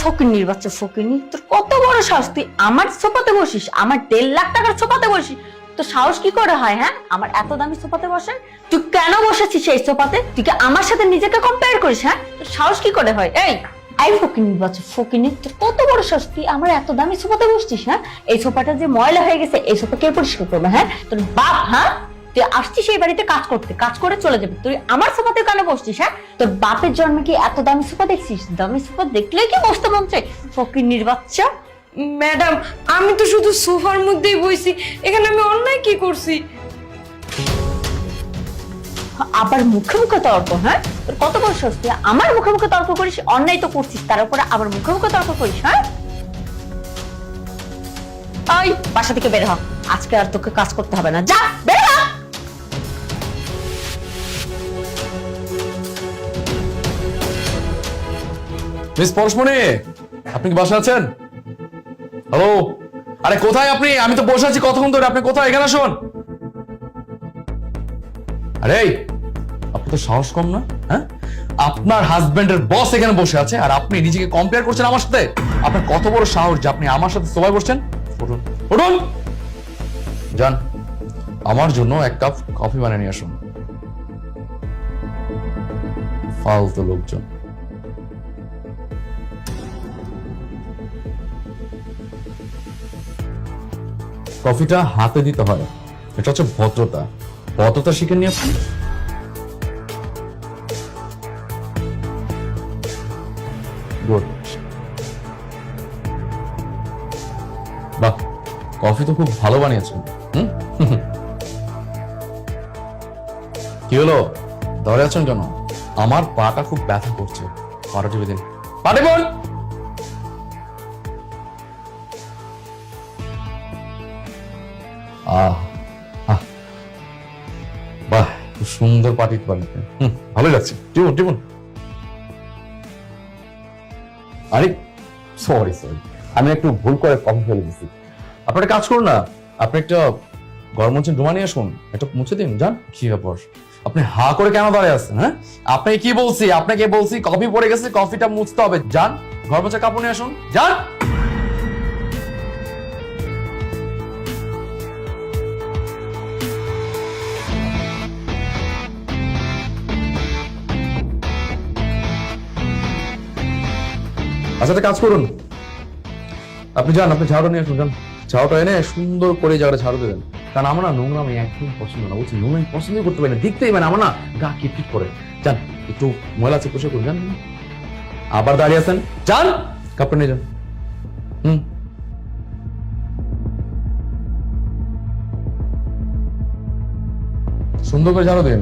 ফকিন্নির বাচ্চা ফকিন্নি, তোর কত বড় সাহস, তুই আমার সোফাতে বসিস, আমার 1.5 লাখ টাকার সোফাতে বসিস। তো সাহস কি করে হয়? হ্যাঁ, আমার এত দামি সোফাতে বসেন? তুই কেন বসেছিস এই সোফাতে? তুই কি আমার সাথে নিজেকে কম্পেয়ার করিস? হ্যাঁ, তোর সাহস কি করে হয়? এই ফকিন্নির বাচ্চা ফকিন্নি, তোর কত বড় সাহস, তুই আমার এত দামি সোফাতে বসছিস? হ্যাঁ, এই সোফাটা যে ময়লা হয়ে গেছে, এই সোফা কে পরিষ্কার করবে? হ্যাঁ, তোর বাপ। হ্যাঁ, তুই আসছিস এই বাড়িতে কাজ করতে, কাজ করে চলে যাবি, তুই আমার সোফাতে কেন বসছিস? হ্যাঁ, তোর বাপের জন্মে কি এত দামি সোফা দেখছিস? দামি সোফা দেখলেই কি বসতে মন চায়? ফকিন্নির বাচ্চা। ম্যাডাম, আমি তো শুধু সোফার মধ্যেই বইছি, এখানে আমি অন্যায় কি করছি? আবার মুখে মুখে তর্ক? হ্যাঁ, তোর কত বড় সাহস, তুই আমার মুখে মুখে তর্ক করিস? অন্যায় তো করছিস, তার উপরে আবার মুখে মুখে তর্ক করিস? হ্যাঁ, ওই বাসা থেকে বের হ, আজকে আর তোকে কাজ করতে হবে না, যা বের হ। মিস পরশমণি, আপনি কি বাসা আছেন? হ্যালো, আরে কোথায় আপনি? আমি তো বসে আছি কতক্ষণ ধরে, আপনি কোথায়? এখানে আসুন। আরে আপনার তো সাহস কম না? হ্যাঁ, আপনার হাজবেন্ডের বস এখানে বসে আছে আর আপনি নিজেকে কম্পেয়ার করছেন আমার সাথে? আপনার কত বড় সাহস যে আপনি আমার সাথে সবাই বসছেন? উঠুন উঠুন, যান আমার জন্য 1 কাপ কফি বানিয়ে নিয়ে আসুন। ফালতু লোকজন। কফিটা হাতে দিতে হয়, এটা হচ্ছে ভদ্রতা। ভদ্রতা শিখে নিয়ে আপনি। গুড। বাহ, কফি তো খুব ভালো বানিয়েছেন। কি হলো, ধরে আছেন কেন? আমার পাটা খুব ব্যথা করছে, পাটা টিপে দিন। পাটে বোন, বাহ, খুব সুন্দর পাটি বানিয়েছে, ভালো লাগছে। টিপুন টিপুন। আরে সরি সরি, আমি একটু ভুল করে কফি ফেলে দিচ্ছি। আপনারা কাজ করুন না, আপনি একটা গরম মুছে ডুমা নিয়ে আসুন, একটু মুছে দিন, যান। কি ব্যাপার, আপনি হা করে কেন দাঁড়িয়ে আছেন? হ্যাঁ, আপনাকে কি বলছি? আপনাকে বলছি কফি পড়ে গেছে, কফিটা মুছতে হবে, যান ঘর মোছা কাপড় নিয়ে আসুন, যান। আচ্ছা, একটা কাজ করুন, আপনি যান, আপনি ঝাড়ু নিয়ে আসুন, যান। ঝাড়ুটা এনে সুন্দর করে জায়গাটা ঝাড়ু দেবেন, কারণ আমার না নোংরা আমি একদম পছন্দ না, বলছি নোংরা আমি পছন্দই করতে পারি না, দেখতেই পাই না, আমার না গা কিটকিট করে। যান, একটু ময়লা আছে পোষা করুন, যান। আবার দাঁড়িয়ে আছেন, যান কাপড় নিয়ে যান। সুন্দর করে ঝাড়ু দেন,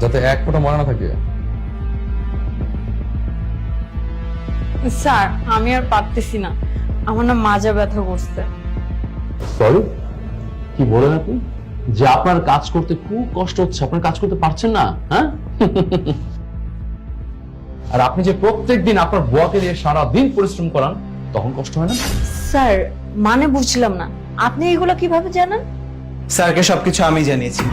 যাতে এক ফোঁটা ময়লা না থাকে। স্যার, আমি আর পারতেছি না, আমার না মাজা ব্যথা করছে। সরি, কি বলেন আপনি? যে আপনার কাজ করতে খুব কষ্ট হচ্ছে, আপনার কাজ করতে পারছেন না? হ্যাঁ, আর আপনি যে প্রত্যেকদিন আপনার বুয়াকে দিয়ে সারাদিন পরিশ্রম করান, তখন কষ্ট হয় না? স্যার, মানে বুঝলাম না, আপনি এগুলো কিভাবে জানেন? স্যারকে সবকিছু আমি জানিয়েছি,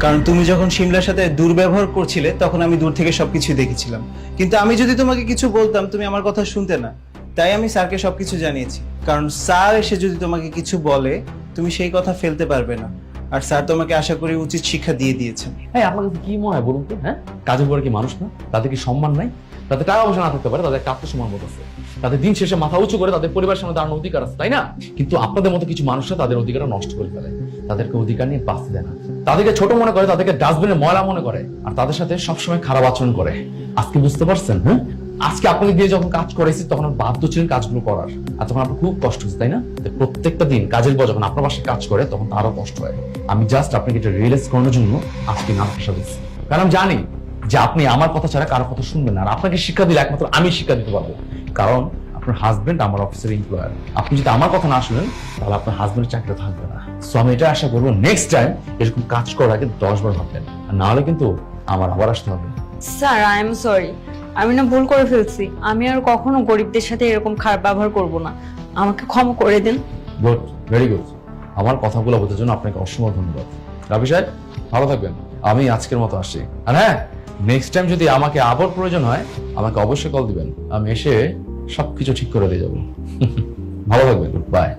কারণ তুমি যখন শিমলার সাথে দুর্ব্যবহার করছিলে তখন আমি দূর থেকে সবকিছু দেখেছিলাম। কিন্তু আমি যদি তোমাকে কিছু বলতাম তুমি আমার কথা শুনতে না, তাই আমি স্যারকে সবকিছু জানিয়েছি। কারণ স্যার এসে যদি তোমাকে কিছু বলে তুমি সেই কথা ফেলতে পারবে না, আর স্যার তোমাকে আশা করি উচিত শিক্ষা দিয়ে দিয়েছেন। হ্যাঁ, আপনার কাছে কি মনে হয় বলুন তো? হ্যাঁ, কাজের পরে কি মানুষ না? তাদের কি সম্মান নাই? তাদের টাকা পয়সা না থাকতে পারে, তাদের একটা আত্মসম্মান বোধ আছে, তাদের দিন শেষে মাথা উঁচু করে তাদের পরিবারের সামনে দাঁড়ানোর অধিকার আছে, তাই না? কিন্তু আপনাদের মতো কিছু মানুষরা তাদের অধিকারটা নষ্ট করে ফেলে, তাদেরকে অধিকার নিয়ে বাঁচতে দেয় না, তাদেরকে ছোট মনে করে, তাদেরকে ডাস্টবিনে ময়লা মনে করে, আর তাদের সাথে সবসময় খারাপ আচরণ করে। আজকে বুঝতে পারছেন? হ্যাঁ, আজকে আপনাকে দিয়ে যখন কাজ করেছি তখন বাধ্য ছিলেন কাজগুলো করার, আর তখন আপনার খুব কষ্ট হচ্ছে, তাই না? প্রত্যেকটা দিন কাজের পর যখন আপনার বাসায় কাজ করে তখন তারও কষ্ট হয়। আমি জাস্ট আপনাকে এটা রিয়েলাইজ করানোর জন্য আজকে নাম পেশা দিচ্ছি, কারণ আমি জানি যে আপনি আমার কথা ছাড়া কারো কথা শুনবেন না, আর আপনাকে শিক্ষা দিলে একমাত্র আমি শিক্ষা দিতে পারবো, কারণ আপনার হাজবেন্ড আমার অফিসের এমপ্লয়ার। আপনি যদি আমার কথা না শুনেন তাহলে আপনার হাজবেন্ডের চাকরিটা থাকবে না। সো আমি এটা আশা করবো নেক্সট টাইম এরকম কাজ করার আগে 10 বার ভাববেন, আর না হলে কিন্তু আমার আবার আসতে হবে। স্যার, আই এম সরি, আমি না ভুল করে ফেলছি, আমি আর কখনো গরিবদের সাথে এরকম খারাপ ব্যবহার করব না, আমাকে ক্ষমা করে দিন। Good, very good. আমার কথাগুলো বোঝার জন্য আপনাকে অসংখ্য ধন্যবাদ। রাবি সাহেব, ভালো থাকবেন, আমি আজকের মতো আসছি। আর হ্যাঁ, নেক্সট টাইম যদি আমাকে আবার প্রয়োজন হয় আমাকে অবশ্যই কল দিবেন, আমি এসে সবকিছু ঠিক করে দিয়ে যাবো। ভালো থাকবেন, বাই।